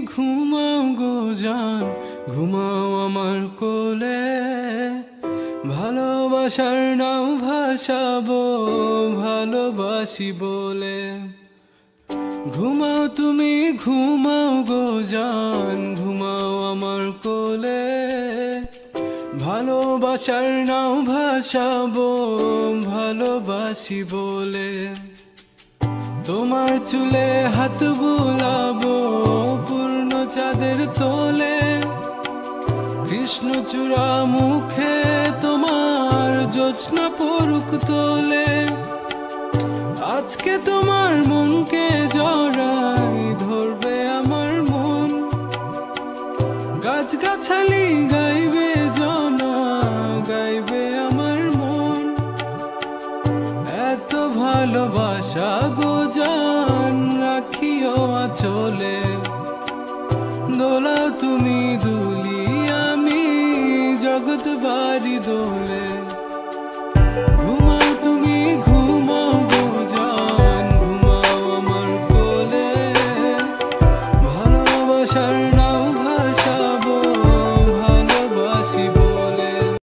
ঘুমাও গো জান, ঘুমাও আমার কোলে। ভালোবাসার নাও ভাসাবো ভালোবাসি বলে। ঘুমাও তুমি ঘুমাও গো জান, ঘুমাও আমার কোলে। ভালোবাসার নাও ভাসাবো ভালোবাসি বলে। তোমার চুলে হাত বুলাবো পূর্ণ চাঁদের তোলে। কৃষ্ণচূড়া মুখে তোমার জ্যোৎস্না পড়ুক তোলে। আজকে তোমার মনকে জড়াই ধরবে আমার মন। গাছগাছালি গাইবে জনা, গাইবে আমার মন। এত ভালোবাসা গো জান রাখিও আঁচলে। দোলাও তুমি দুলি আমি জগৎ বাড়ি দোলে।